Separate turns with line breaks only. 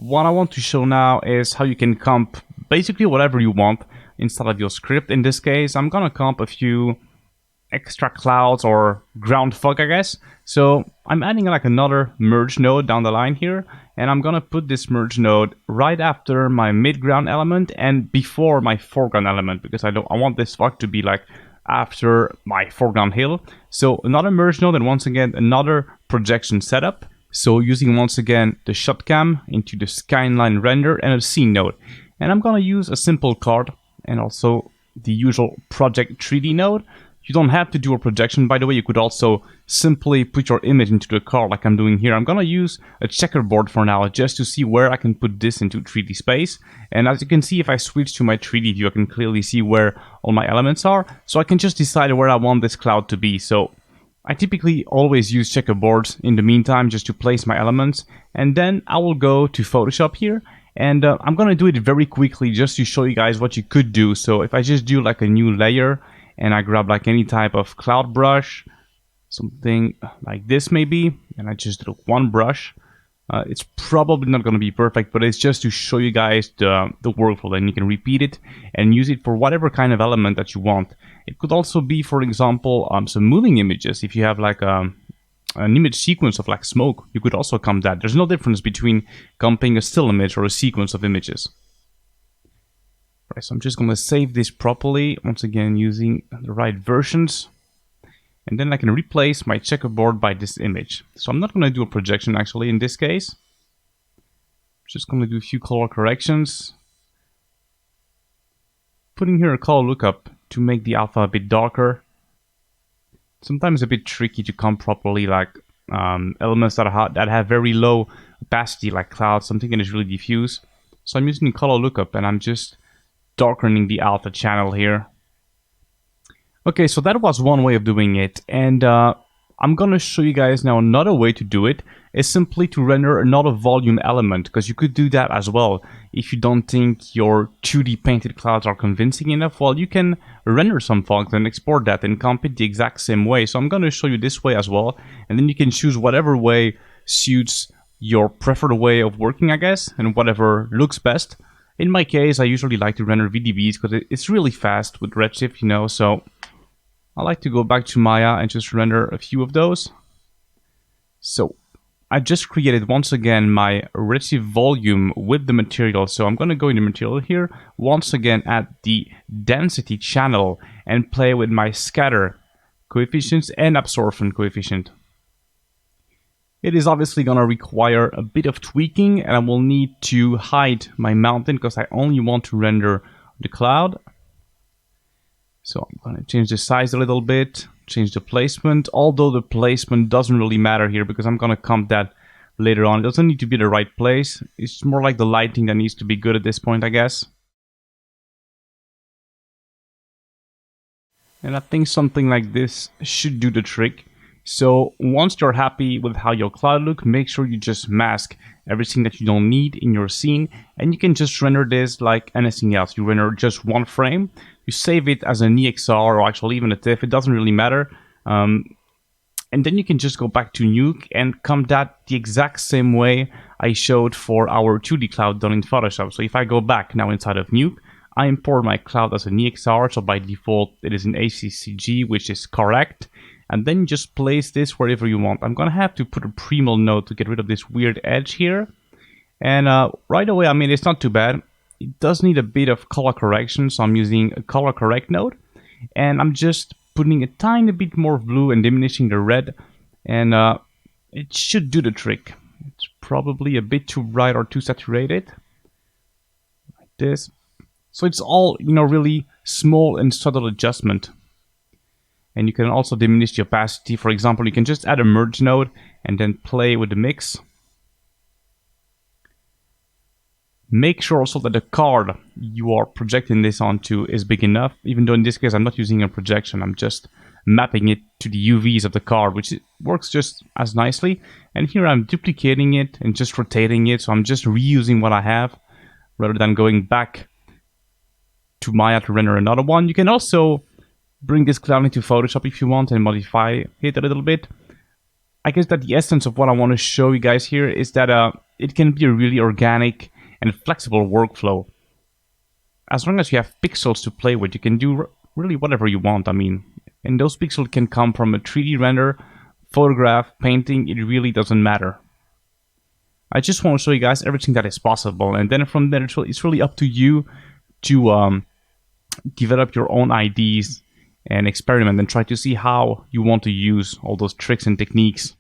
what I want to show now is how you can comp basically whatever you want inside of your script. In this case, I'm gonna comp a few extra clouds or ground fog, I guess. So I'm adding like another merge node down the line here, and I'm gonna put this merge node right after my midground element and before my foreground element, because I want this fog to be like after my foreground hill. So another merge node, and once again another projection setup. So using once again the shot cam into the skyline render and a scene node. And I'm gonna use a simple card and also the usual project 3D node. You don't have to do a projection, by the way. You could also simply put your image into the card like I'm doing here. I'm gonna use a checkerboard for now just to see where I can put this into 3D space. And as you can see, if I switch to my 3D view, I can clearly see where all my elements are. So I can just decide where I want this cloud to be. So I typically always use checkerboards in the meantime just to place my elements. And then I will go to Photoshop here. And I'm gonna do it very quickly just to show you guys what you could do. So if I just do like a new layer, and I grab like any type of cloud brush, something like this maybe, and I just do one brush. It's probably not going to be perfect, but it's just to show you guys the workflow, and you can repeat it and use it for whatever kind of element that you want. It could also be, for example, some moving images. If you have like an image sequence of like smoke, you could also comp that. There's no difference between comping a still image or a sequence of images. Right, so I'm just going to save this properly, once again using the right versions. And then I can replace my checkerboard by this image. So I'm not going to do a projection actually in this case. I'm just going to do a few color corrections. Putting here a color lookup to make the alpha a bit darker. Sometimes a bit tricky to comp properly, like elements that have very low opacity, like clouds, something that is really diffuse. So I'm using color lookup, and I'm just darkening the alpha channel here. Okay, so that was one way of doing it, and I'm gonna show you guys now another way to do it is simply to render another volume element, because you could do that as well. If you don't think your 2D painted clouds are convincing enough, well, you can render some fogs and export that and comp it the exact same way. So I'm gonna show you this way as well, and then you can choose whatever way suits your preferred way of working, I guess, and whatever looks best. In my case, I usually like to render VDBs because it's really fast with Redshift, you know, so I like to go back to Maya and just render a few of those. So I just created once again my Redshift volume with the material. So I'm going to go into material here, once again at the density channel and play with my scatter coefficients and absorption coefficient. It is obviously going to require a bit of tweaking, and I will need to hide my mountain because I only want to render the cloud. So I'm going to change the size a little bit, change the placement, although the placement doesn't really matter here because I'm going to comp that later on. It doesn't need to be the right place. It's more like the lighting that needs to be good at this point, I guess. And I think something like this should do the trick. So once you're happy with how your cloud looks, make sure you just mask everything that you don't need in your scene, and you can just render this like anything else. You render just one frame, you save it as an EXR or actually even a TIFF, it doesn't really matter. And then you can just go back to Nuke and comp that the exact same way I showed for our 2D cloud done in Photoshop. So if I go back now inside of Nuke, I import my cloud as an EXR, so by default it is an ACCG, which is correct. And then just place this wherever you want. I'm gonna have to put a pre-mill node to get rid of this weird edge here. And right away, I mean, it's not too bad. It does need a bit of color correction, so I'm using a color correct node. And I'm just putting a tiny bit more blue and diminishing the red. And it should do the trick. It's probably a bit too bright or too saturated. Like this. So it's all, you know, really small and subtle adjustment. And you can also diminish the opacity. For example, you can just add a merge node and then play with the mix. Make sure also that the card you are projecting this onto is big enough, even though in this case I'm not using a projection, I'm just mapping it to the UVs of the card, which works just as nicely. And here I'm duplicating it and just rotating it, so I'm just reusing what I have rather than going back to Maya to render another one. You can also bring this cloud into Photoshop if you want and modify it a little bit. I guess that the essence of what I want to show you guys here is that it can be a really organic and flexible workflow. As long as you have pixels to play with, you can do really whatever you want. I mean, and those pixels can come from a 3D render, photograph, painting, it really doesn't matter. I just want to show you guys everything that is possible, and then from there it's really up to you to develop your own ideas and experiment and try to see how you want to use all those tricks and techniques.